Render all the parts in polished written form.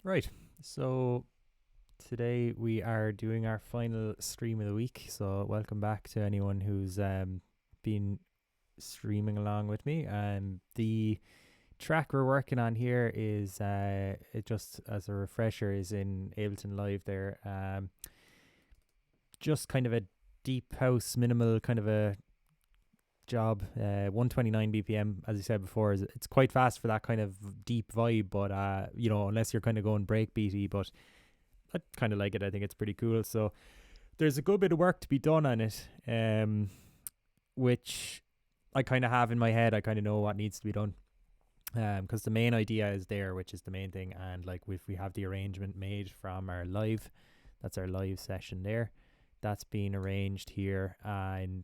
Right. So today we are doing our final stream of the week. So welcome back to anyone who's been streaming along with me. The track we're working on here is it just as a refresher is in Ableton Live there. Just kind of a deep house, minimal kind of a job. 129 BPM, as I said before, is it's quite fast for that kind of deep vibe. But unless you're kind of going breakbeaty, but I kind of like it. I think it's pretty cool. So there's a good bit of work to be done on it, which I kind of have in my head. I kind of know what needs to be done, because the main idea is there, which is the main thing. And like if we have the arrangement made from our live, that's our live session there. That's being arranged here, and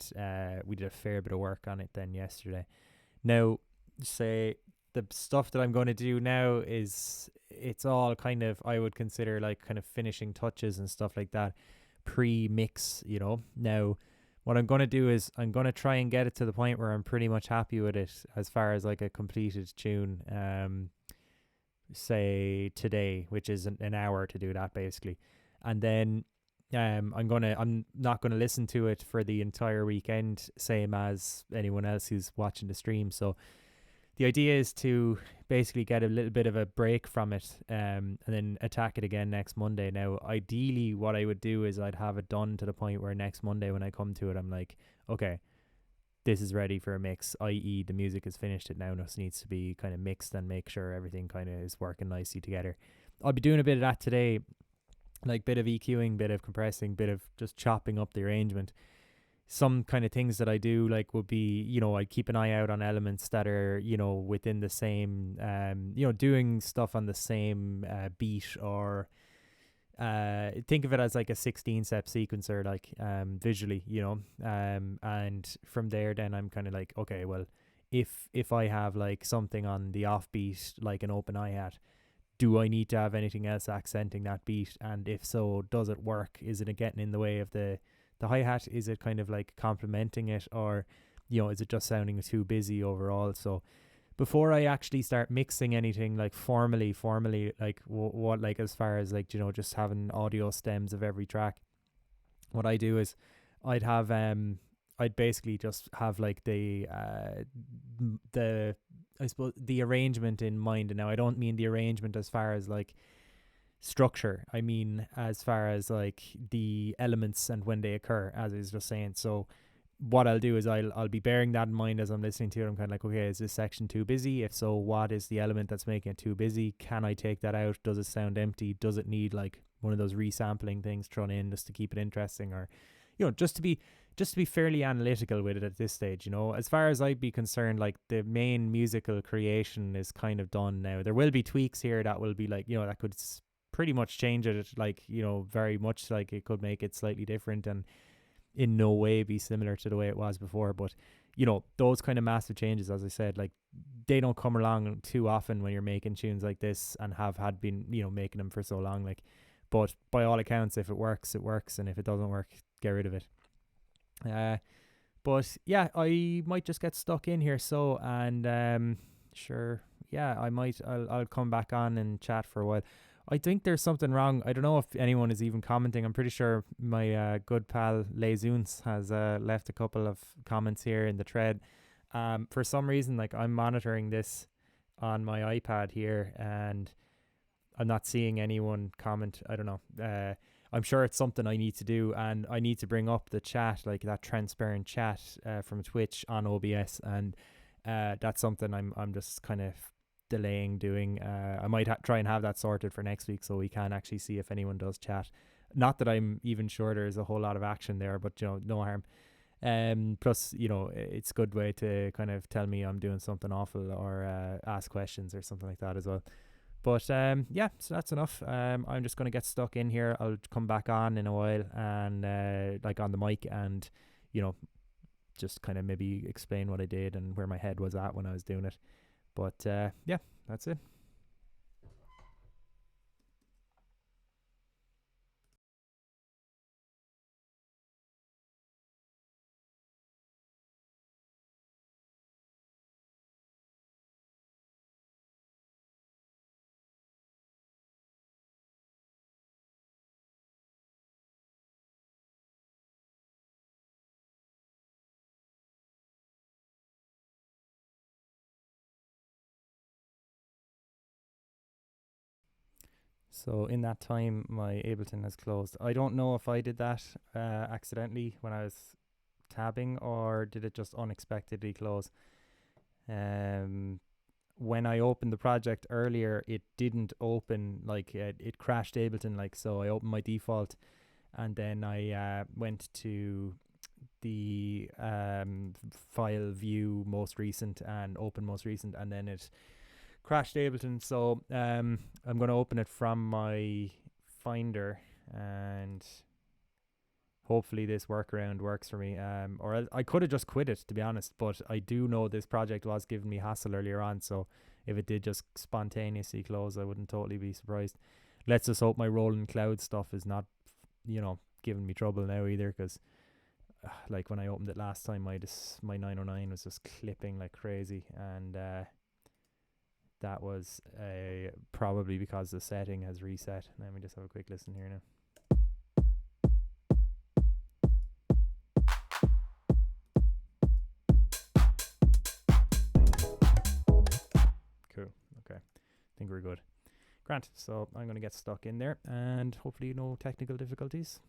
we did a fair bit of work on it then yesterday. Now, say the stuff that I'm going to do now is it's all kind of I would consider like kind of finishing touches and stuff like that pre-mix, Now, what I'm going to do is I'm going to try and get it to the point where I'm pretty much happy with it as far as like a completed tune, say today, which is an hour to do that basically. And then I'm not gonna listen to it for the entire weekend, same as anyone else who's watching the stream. So the idea is to basically get a little bit of a break from it, and then attack it again next Monday. Now, ideally, what I would do is I'd have it done to the point where next Monday when I come to it, I'm like, okay, this is ready for a mix, i.e. the music is finished. It now just needs to be kind of mixed and make sure everything kind of is working nicely together. I'll be doing a bit of that today, like bit of EQing, bit of compressing, bit of just chopping up the arrangement. Some kind of things that I do like would be, I'd keep an eye out on elements that are, within the same, doing stuff on the same beat, or think of it as like a 16-step sequencer, like visually, and from there then I'm kind of like, okay, well, if I have like something on the offbeat, like an open hi-hat, do I need to have anything else accenting that beat? And if so, does it work? Is it getting in the way of the hi-hat? Is it kind of like complementing it, or is it just sounding too busy overall? So before I actually start mixing anything like formally like what like as far as like just having audio stems of every track, what I do is I'd have I'd basically just have like the I suppose the arrangement in mind. And now I don't mean the arrangement as far as like structure. I mean as far as like the elements and when they occur, as I was just saying. So what I'll do is I'll be bearing that in mind as I'm listening to it. I'm kind of like, okay, is this section too busy? If so, what is the element that's making it too busy? Can I take that out? Does it sound empty? Does it need like one of those resampling things thrown in just to keep it interesting, or just to be fairly analytical with it at this stage. As far as I'd be concerned, like the main musical creation is kind of done now. There will be tweaks here that will be like, that could pretty much change it, like, very much, like it could make it slightly different and in no way be similar to the way it was before. But those kind of massive changes, as I said, like they don't come along too often when you're making tunes like this and have had been making them for so long. Like, but by all accounts, if it works, it works, and if it doesn't work, get rid of it. But yeah, I might just get stuck in here. So, and sure, yeah, I'll come back on and chat for a while. I think there's something wrong. I don't know if anyone is even commenting. I'm pretty sure my good pal Lezuns has left a couple of comments here in the thread. For some reason, like I'm monitoring this on my iPad here, and I'm not seeing anyone comment. I don't know. I'm sure it's something I need to do, and I need to bring up the chat, like that transparent chat from Twitch on OBS, and that's something I'm just kind of delaying doing. I might try and have that sorted for next week so we can actually see if anyone does chat. Not that I'm even sure there's a whole lot of action there, but no harm. Plus, it's a good way to kind of tell me I'm doing something awful, or ask questions or something like that as well. But yeah, so that's enough. I'm just going to get stuck in here. I'll come back on in a while, and like on the mic, and just kind of maybe explain what I did and where my head was at when I was doing it. But yeah, that's it. So in that time, my Ableton has closed. I don't know if I did that accidentally when I was tabbing, or did it just unexpectedly close. Um, when I opened the project earlier, it didn't open, like it crashed Ableton, like, so I opened my default, and then I went to the file view most recent and open most recent, and then it crashed Ableton. So I'm going to open it from my Finder, and hopefully this workaround works for me. Or I could have just quit it, to be honest, but I do know this project was giving me hassle earlier on, so if it did just spontaneously close, I wouldn't totally be surprised. Let's just hope my rolling cloud stuff is not, giving me trouble now either, because like when I opened it last time, my 909 was just clipping like crazy, and that was probably because the setting has reset. Let me just have a quick listen here now. Cool. Okay. I think we're good. Grant. So I'm going to get stuck in there, and hopefully no technical difficulties.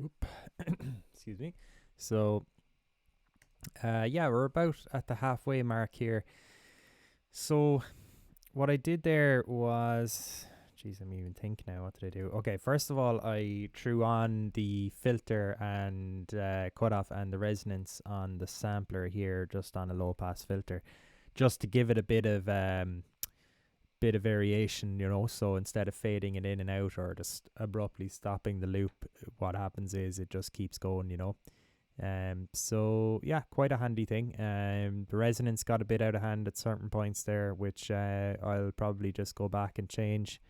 Oop. Excuse me. So, yeah, we're about at the halfway mark here. So, what I did there was, geez, let me even think now. What did I do? Okay, first of all, I threw on the filter and cutoff and the resonance on the sampler here, just on a low pass filter, just to give it a bit of variation, you know. So instead of fading it in and out or just abruptly stopping the loop, what happens is it just keeps going, you know. So yeah, quite a handy thing. The resonance got a bit out of hand at certain points there, which I'll probably just go back and change.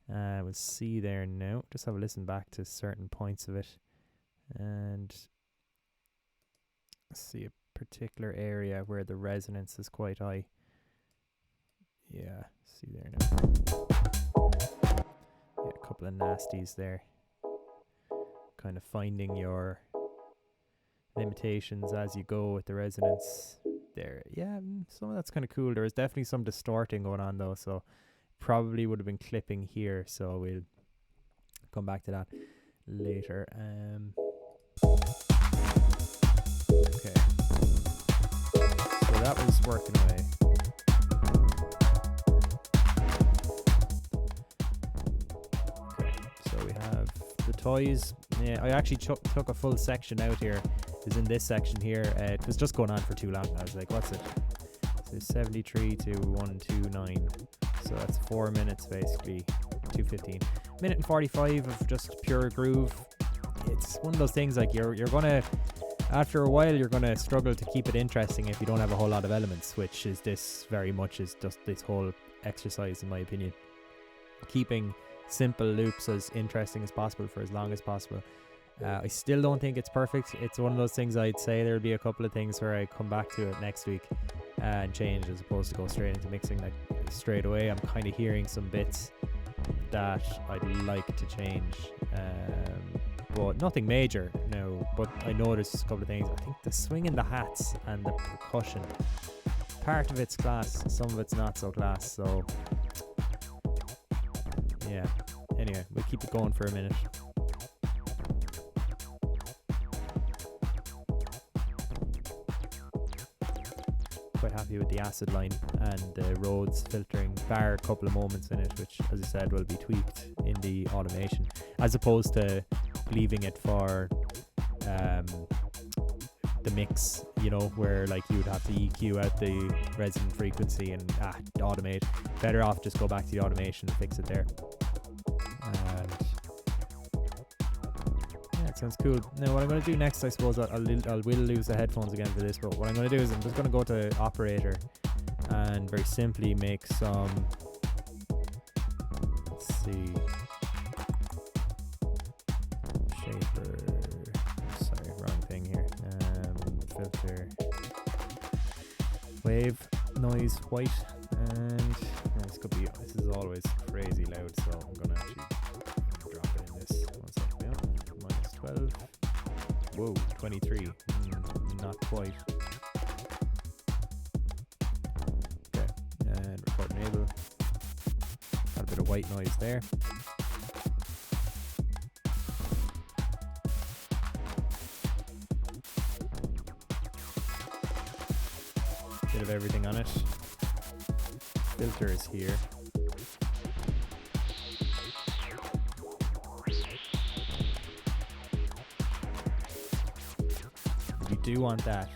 We'll see there now. Just have a listen back to certain points of it, and see a particular area where the resonance is quite high. Yeah, see there now. Yeah, a couple of nasties there. Kind of finding your limitations as you go with the resonance there. Yeah, some of that's kind of cool. There is definitely some distorting going on though, so probably would have been clipping here, so we'll come back to that later. Okay, so that was working away. Okay, so we have the toys. Yeah, I actually took a full section out here. Is in this section here. It was just going on for too long. I was like, what's it? So 73 to 129. So that's 4 minutes basically. 2:15. Minute and 45 of just pure groove. It's one of those things like you're gonna, after a while, you're gonna struggle to keep it interesting if you don't have a whole lot of elements, which is this very much is just this whole exercise, in my opinion. Keeping simple loops as interesting as possible for as long as possible. I still don't think it's perfect. It's one of those things I'd say there'll be a couple of things where I come back to it next week and change, as opposed to go straight into mixing like straight away. I'm kind of hearing some bits that I'd like to change, but nothing major no. But I noticed a couple of things. I think the swing in the hats and the percussion, part of it's class, some of it's not so class. So yeah, anyway, we'll keep it going for a minute. Quite happy with the acid line and the Rhodes filtering, bar a couple of moments in it, which, as I said, will be tweaked in the automation, as opposed to leaving it for the mix, you know, where like you'd have to EQ out the resonant frequency and automate. Better off just go back to the automation and fix it there. And yeah, it sounds cool. Now what I'm going to do next, I suppose, I will lose the headphones again for this, but what I'm going to do is I'm just going to go to operator and very simply make some, let's see, shaper, sorry, wrong thing here, filter, wave, noise, white, and this is always crazy loud, so I'm going to actually drop it in this. 1 second now. Minus 12. Whoa, 23. Not quite. Okay, and record enable. Got a bit of white noise there. Bit of everything on it. Filter is here. If you do want that,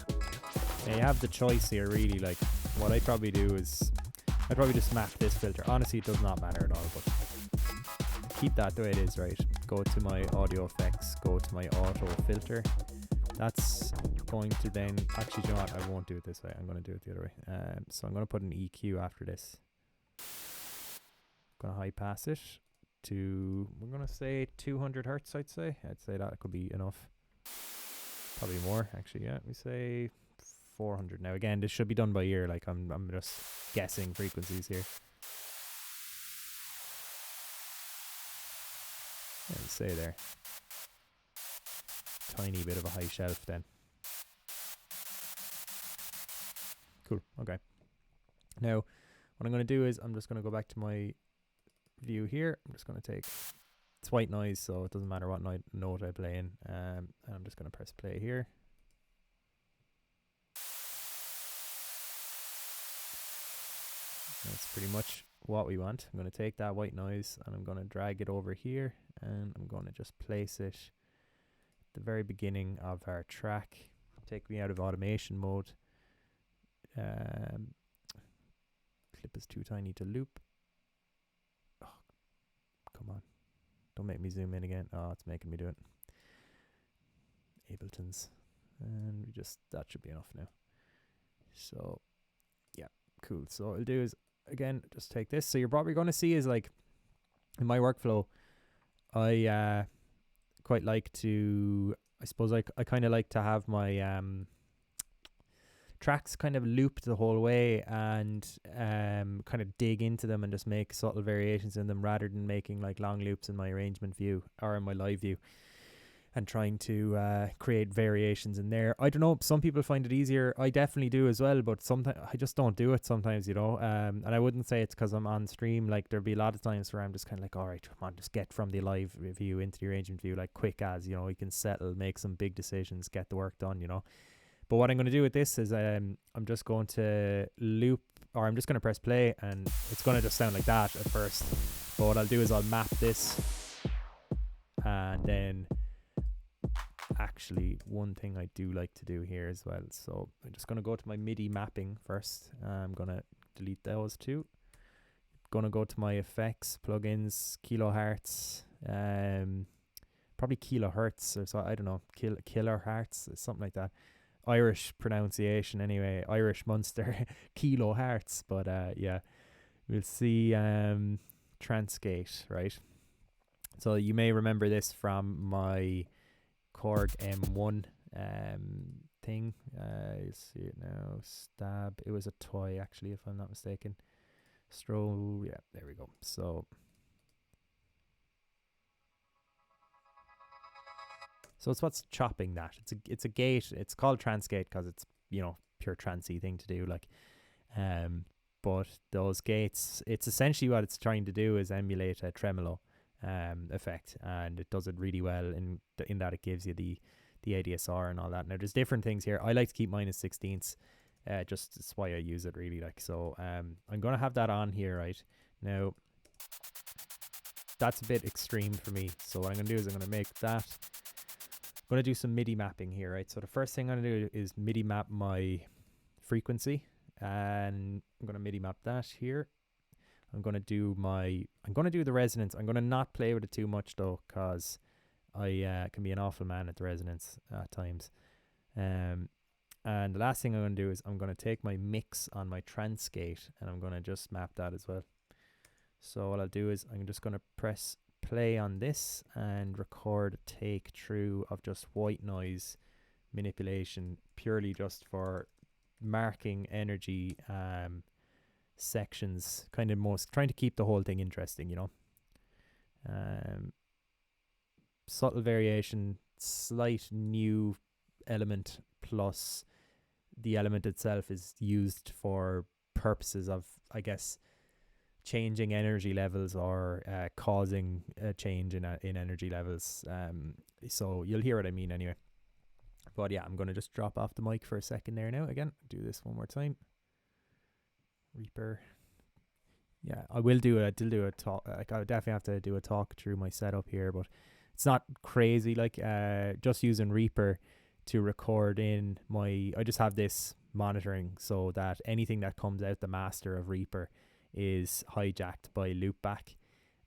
now you have the choice here really. Like what I'd probably do is I'd probably just map this filter. Honestly, it does not matter at all, but keep that the way it is, right? Go to my audio effects, go to my auto filter. That's going to then, actually, you know what, I won't do it this way, I'm going to do it the other way. So I'm going to put an EQ after this. I'm going to high pass it to, we're going to say 200 hertz, I'd say that could be enough. Probably more, actually, yeah, we say 400. Now again, this should be done by ear, like I'm just guessing frequencies here. Let's say there. Tiny bit of a high shelf then. Cool, okay. Now, what I'm going to do is I'm just going to go back to my view here. I'm just going to take, it's white noise, so it doesn't matter what note I play in. And I'm just going to press play here. That's pretty much what we want. I'm going to take that white noise and I'm going to drag it over here, and I'm going to just place it at the very beginning of our track. Take me out of automation mode. Clip is too tiny to loop. Oh, come on. Don't make me zoom in again. Oh, it's making me do it. Ableton's. And that should be enough now. So, yeah, cool. So what I'll do is, again, just take this. So you're probably going to see is like, in my workflow, I quite like to, I suppose I kind of like to have my tracks kind of looped the whole way, and kind of dig into them and just make subtle variations in them, rather than making like long loops in my arrangement view or in my live view and trying to create variations in there. I don't know, some people find it easier. I definitely do as well, but sometimes I just don't do it sometimes, you know. And I wouldn't say it's because I'm on stream. Like there'll be a lot of times where I'm just kind of like, all right, come on, just get from the live view into the arrangement view like quick as, you know, we can settle, make some big decisions, get the work done, you know. But what I'm going to do with this is I'm just going to loop, or I'm just going to press play, and it's going to just sound like that at first. But what I'll do is I'll map this, and then actually one thing I do like to do here as well. So I'm just going to go to my MIDI mapping first. I'm going to delete those two. Going to go to my effects, plugins, kilohertz, probably kilohertz, or so, I don't know, kilohertz, something like that. Irish pronunciation anyway, Irish Munster, kilohertz, but yeah, we'll see. Transgate, right? So you may remember this from my Korg M1 thing. You see it now. Stab. It was a toy actually, if I'm not mistaken. Stroll. Yeah, there we go. So it's what's chopping that. It's a gate. It's called transgate because it's, you know, pure transy thing to do. Like, but those gates, it's essentially what it's trying to do is emulate a tremolo effect, and it does it really well in that it gives you the ADSR and all that. Now there's different things here. I like to keep mine as 16ths. Just that's why I use it really. Like, so I'm gonna have that on here right now. That's a bit extreme for me. So what I'm gonna do is I'm gonna make that. I'm going to do some MIDI mapping here, right? So the first thing I'm going to do is MIDI map my frequency, and I'm going to MIDI map that here. I'm going to do the resonance. I'm going to not play with it too much though, because I can be an awful man at the resonance at times. And the last thing I'm going to do is I'm going to take my mix on my Transgate and I'm going to just map that as well. So what I'll do is I'm just going to press play on this and record a take through of just white noise manipulation, purely just for marking energy sections, kind of most trying to keep the whole thing interesting, you know. Subtle variation, slight new element, plus the element itself is used for purposes of, I guess, changing energy levels or causing a change in energy levels. So you'll hear what I mean anyway. But yeah, I'm going to just drop off the mic for a second there now. Again, do this one more time. Reaper. Yeah, I will do a talk. Like, I definitely have to do a talk through my setup here, but it's not crazy. Like, just using Reaper to record in I just have this monitoring so that anything that comes out the master of Reaper is hijacked by loopback.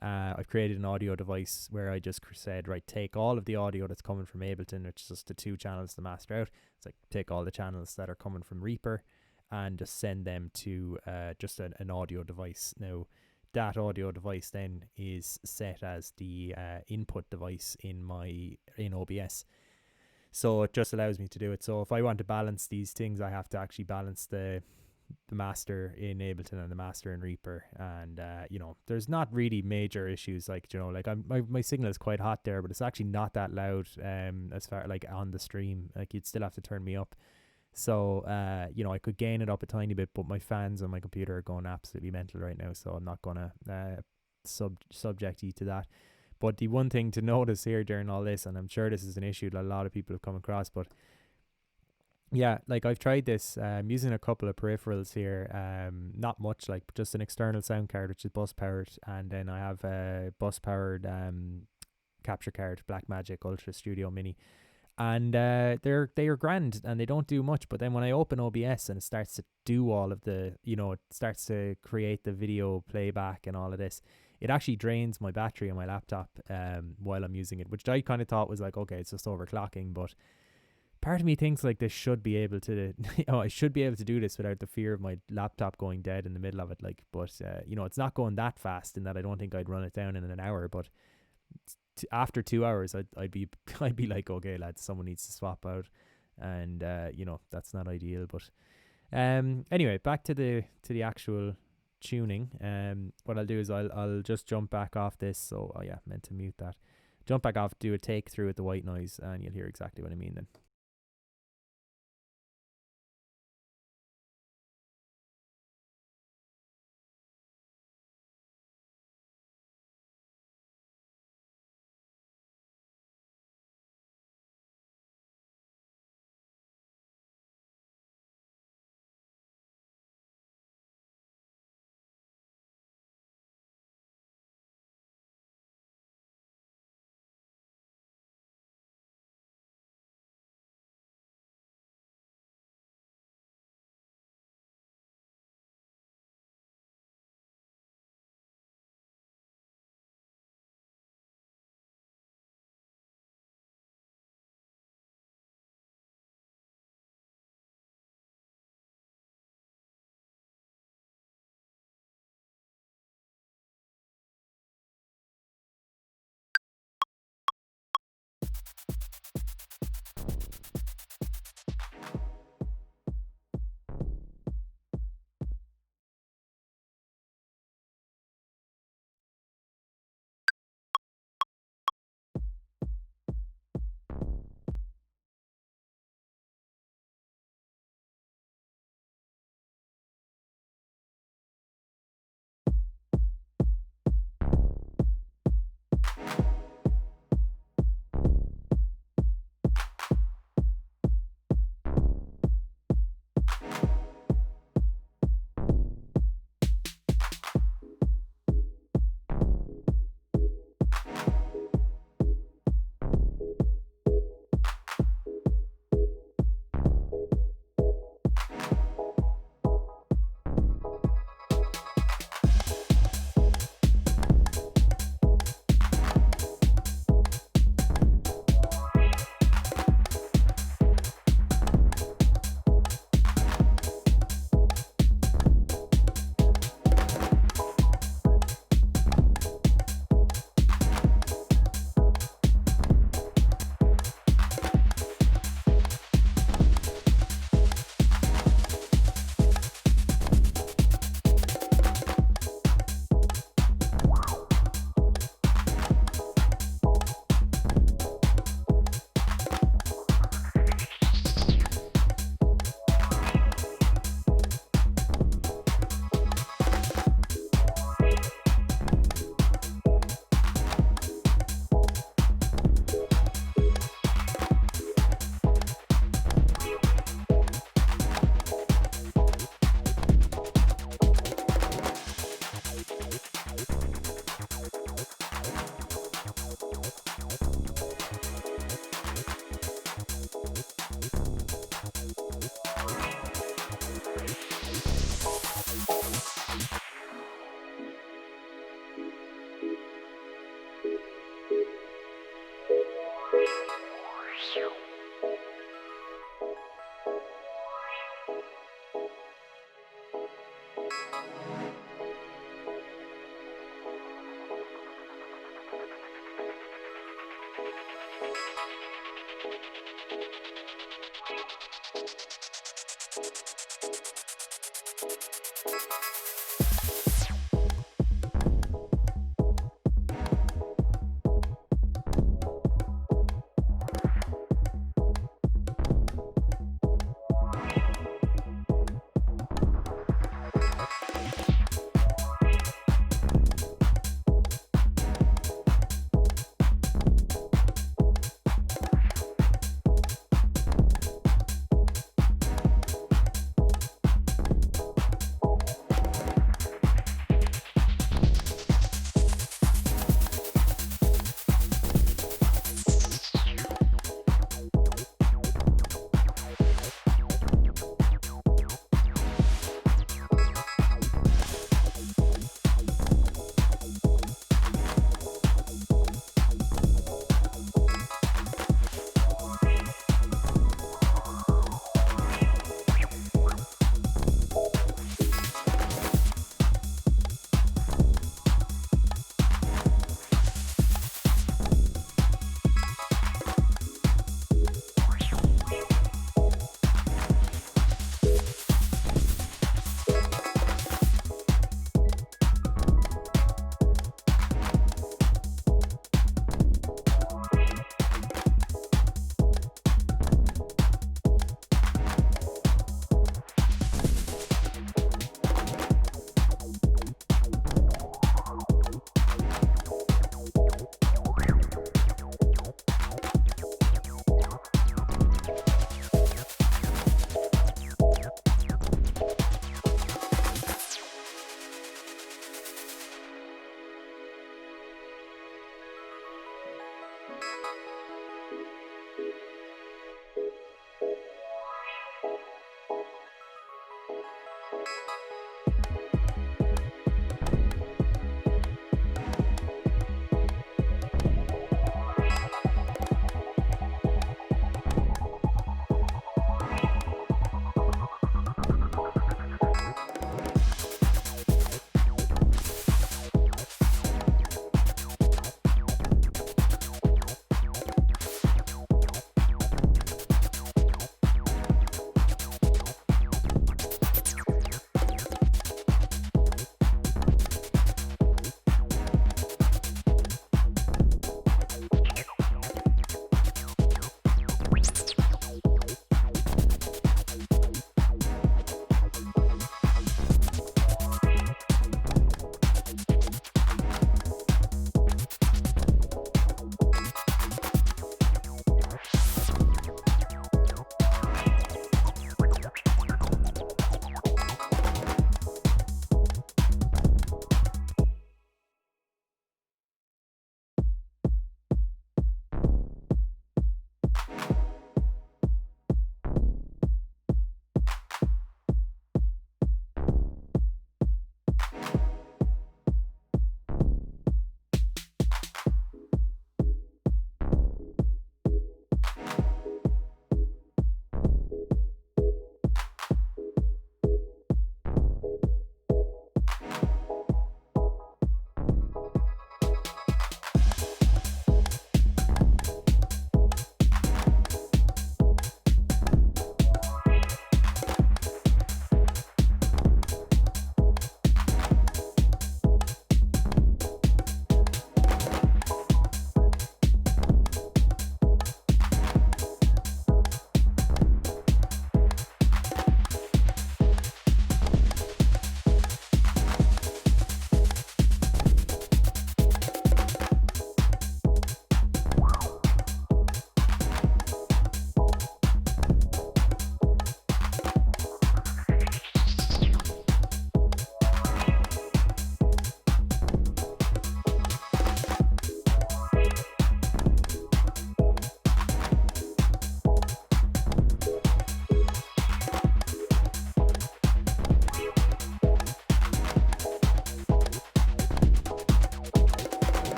I've created an audio device where I just said, right, take all of the audio that's coming from Ableton, which is just the 2 channels to master out. It's like, take all the channels that are coming from Reaper and just send them to just an audio device. Now, that audio device then is set as the input device in OBS. So it just allows me to do it. So if I want to balance these things, I have to actually balance the master in Ableton and the master in Reaper. And, you know, there's not really major issues. Like, you know, like my signal is quite hot there, but it's actually not that loud as far like on the stream. Like, you'd still have to turn me up. So, you know, I could gain it up a tiny bit, but my fans on my computer are going absolutely mental right now. So I'm not going to subject you to that. But the one thing to notice here during all this, and I'm sure this is an issue that a lot of people have come across, but yeah, like I've tried this using a couple of peripherals here, not much, like just an external sound card, which is bus powered, and then I have a bus powered capture card, Blackmagic Ultra Studio Mini, and they are grand and they don't do much. But then when I open OBS and it starts to do all of the, you know, it starts to create the video playback and all of this, it actually drains my battery on my laptop while I'm using it, which I kind of thought was like, okay, it's just overclocking. But part of me thinks like this should be able to, you know, I should be able to do this without the fear of my laptop going dead in the middle of it. Like, but you know, it's not going that fast in that I don't think I'd run it down in an hour. But after 2 hours, I'd be like, okay, lads, someone needs to swap out, and you know, that's not ideal. But anyway, back to the actual tuning. What I'll do is I'll just jump back off this. So yeah, meant to mute that. Jump back off, do a take through with the white noise, and you'll hear exactly what I mean then.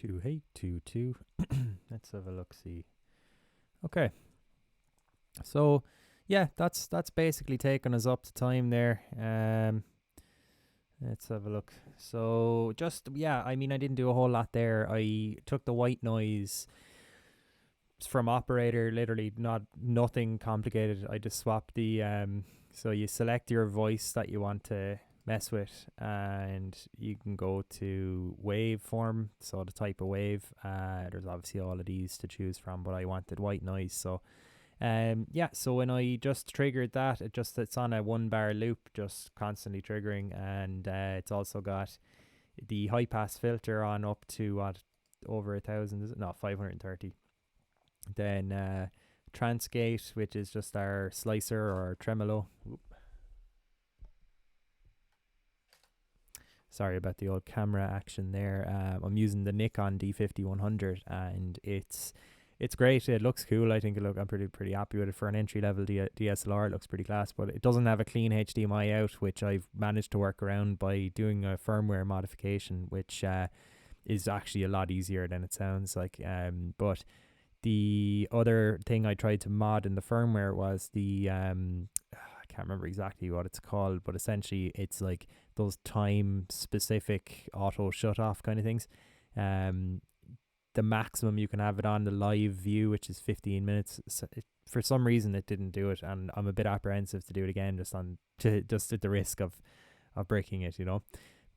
2822. Let's have a look. See. Okay. So yeah, that's basically taken us up to time there. Let's have a look. So just I mean, I didn't do a whole lot there. I took the white noise from operator, literally nothing complicated. I just swapped the so you select your voice that you want to mess with, and you can go to waveform, so the type of wave. There's obviously all of these to choose from, but I wanted white noise. So so when I just triggered that, it's on a 1 bar loop, just constantly triggering, and it's also got the high pass filter on up to what, over 1,000, is it? No, 530. Then transgate, which is just our slicer or tremolo. Oop. Sorry about the old camera action there. I'm using the Nikon D50-100, and it's great. It looks cool. I think I'm pretty happy with it for an entry level DSLR. It looks pretty class, but it doesn't have a clean HDMI out, which I've managed to work around by doing a firmware modification, which is actually a lot easier than it sounds like. But the other thing I tried to mod in the firmware was the I can't remember exactly what it's called, but essentially it's like those time specific auto shut off kind of things. The maximum you can have it on the live view, which is 15 minutes. So for some reason it didn't do it, and I'm a bit apprehensive to do it again, just at the risk of breaking it, you know.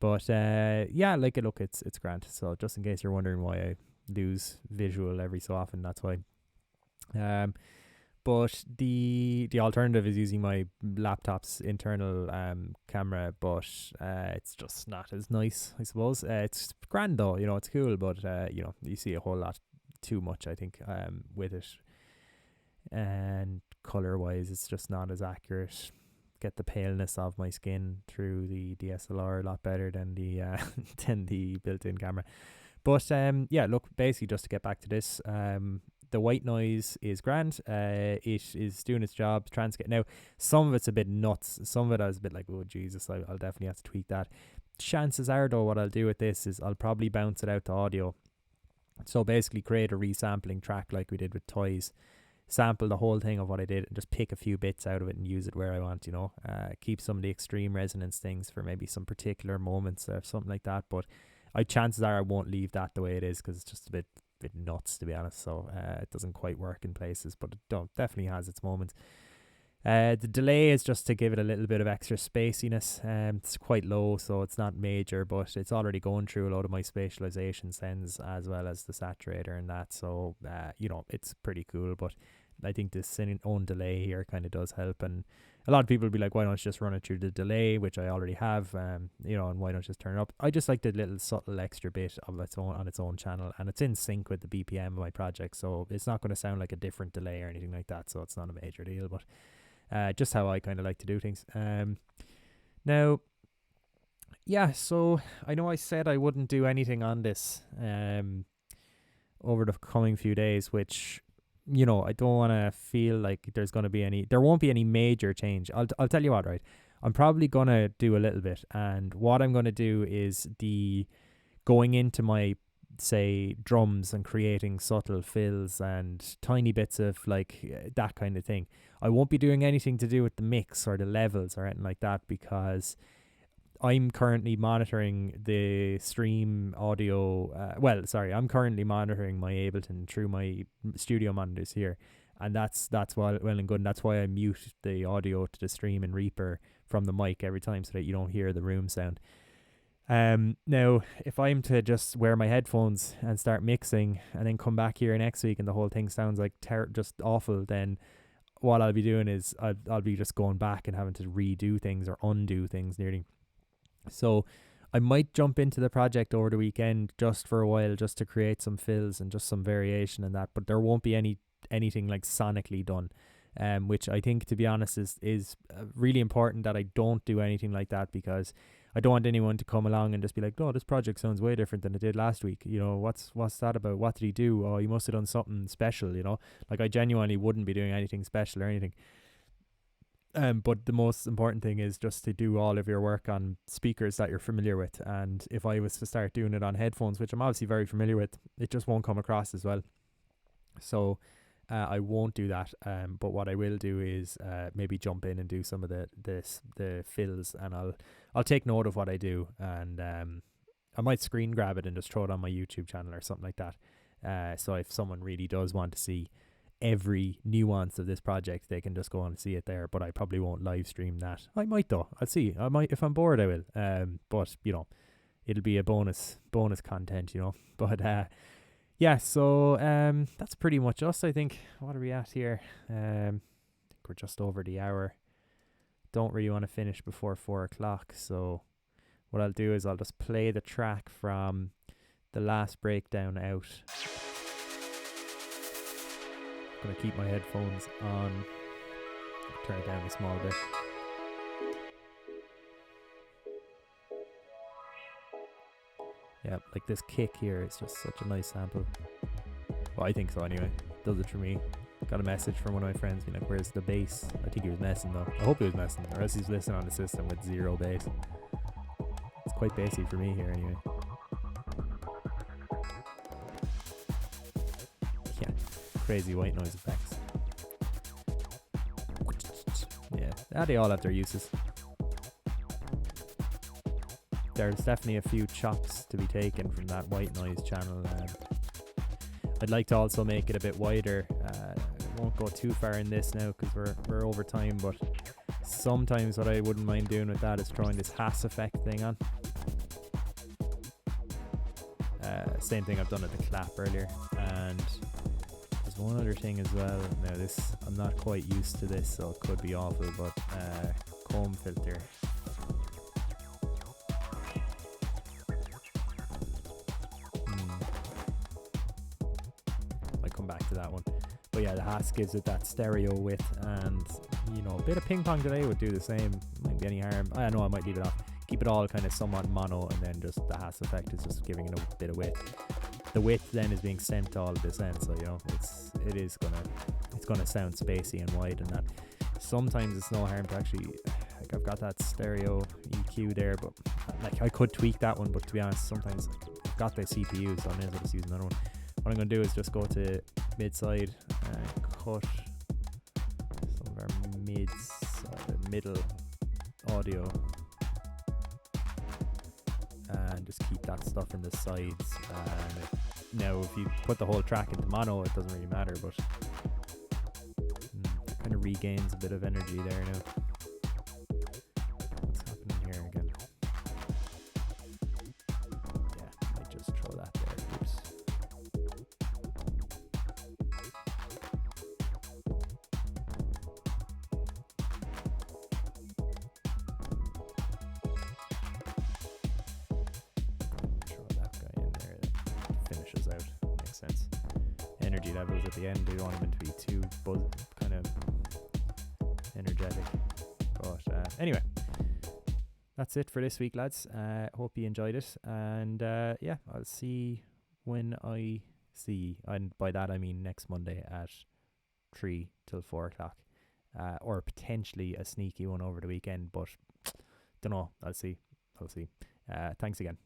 But it's grand. So just in case you're wondering why I lose visual every so often, that's why. But the alternative is using my laptop's internal camera, but it's just not as nice, I suppose. It's grand though, you know, it's cool, but you see a whole lot too much, I think, with it. And color wise, it's just not as accurate. Get the paleness of my skin through the DSLR a lot better than the than the built-in camera. But look, basically just to get back to this, the white noise is grand. It is doing its job. Transgate. Now, some of it's a bit nuts. Some of it I was a bit like, oh Jesus, I'll definitely have to tweak that. Chances are though, what I'll do with this is I'll probably bounce it out to audio. So basically create a resampling track like we did with Toys. Sample the whole thing of what I did and just pick a few bits out of it and use it where I want, you know. Keep some of the extreme resonance things for maybe some particular moments or something like that. But chances are I won't leave that the way it is, because it's just a bit nuts, to be honest. So it doesn't quite work in places, but it definitely has its moments. The delay is just to give it a little bit of extra spaciness. It's quite low, so it's not major, but it's already going through a lot of my spatialization sends as well as the saturator and that. So it's pretty cool. But I think this own delay here kind of does help, and a lot of people will be like, why don't you just run it through the delay, which I already have, and why don't you just turn it up? I just like the little subtle extra bit of its own on its own channel, and it's in sync with the BPM of my project, so it's not going to sound like a different delay or anything like that, so it's not a major deal, but just how I kind of like to do things. Now, so I know I said I wouldn't do anything on this over the coming few days, which I don't want to feel like there won't be any major change. I'll tell you what, right? I'm probably going to do a little bit, and what I'm going to do is going into my, say, drums and creating subtle fills and tiny bits of that kind of thing. I won't be doing anything to do with the mix or the levels or anything like that, because I'm currently monitoring the stream audio. I'm currently monitoring my Ableton through my studio monitors here, and that's well and good. And that's why I mute the audio to the stream in Reaper from the mic every time, so that you don't hear the room sound. Now, if I'm to just wear my headphones and start mixing, and then come back here next week and the whole thing sounds like just awful, then what I'll be doing is I'll be just going back and having to redo things or undo things nearly. So I might jump into the project over the weekend just for a while, just to create some fills and just some variation in that, but there won't be anything like sonically done, which I think, to be honest, is really important that I don't do anything like that, because I don't want anyone to come along and just be like, oh, this project sounds way different than it did last week. What's that about? What did he do? Oh, he must have done something special, like I genuinely wouldn't be doing anything special or anything. But the most important thing is just to do all of your work on speakers that you're familiar with. And if I was to start doing it on headphones, which I'm obviously very familiar with, it just won't come across as well. So I won't do that. But what I will do is maybe jump in and do some of the fills, and I'll take note of what I do, and I might screen grab it and just throw it on my YouTube channel or something like that. So if someone really does want to see every nuance of this project, they can just go on and see it there. But I probably won't live stream that. I might though. I'll see. I might, if I'm bored, I will. But you know, it'll be a bonus content, you know. But yeah. So that's pretty much us, I think. What are we at here? I think we're just over the hour. Don't really want to finish before 4:00. So what I'll do is I'll just play the track from the last breakdown out. Gonna keep my headphones on. Turn it down a small bit. Yeah, like this kick here is just such a nice sample. Well, I think so anyway. Does it for me. Got a message from one of my friends being like, where's the bass? I think he was messing though. I hope he was messing, or else he's listening on the system with zero bass. It's quite bassy for me here anyway. Yeah, crazy white noise effects. Yeah, they all have their uses. There's definitely a few chops to be taken from that white noise channel. I'd like to also make it a bit wider. I won't go too far in this now because we're over time, but sometimes what I wouldn't mind doing with that is throwing this Hass effect thing on. Same thing I've done at the clap earlier. And there's one other thing as well. Now this, I'm not quite used to this, so it could be awful, but comb filter. Might come back to that one. But yeah, the Hass gives it that stereo width, and you know, a bit of ping pong delay would do the same. Might be any harm. I know I might leave it off. Keep it all kind of somewhat mono, and then just the Hass effect is just giving it a bit of width. The width then is being sent to all of this end, so you know it's gonna sound spacey and wide, and that sometimes it's no harm to actually, like, I've got that stereo EQ there, but like I could tweak that one, but to be honest, sometimes I've got the CPU, so I may as well just use another one. What I'm gonna do is just go to mid side and cut some of our middle audio, and just keep that stuff in the sides. Now if you put the whole track into mono, it doesn't really matter, but it kind of regains a bit of energy there now. What's happening here again? Yeah, I might just throw that there. Oops. Energy levels at the end, we don't want them to be too kind of energetic. But anyway, that's it for this week, lads. Hope you enjoyed it, and yeah, I'll see when I see, and by that I mean next Monday at 3 till 4:00, or potentially a sneaky one over the weekend, but don't know. I'll see. Thanks again.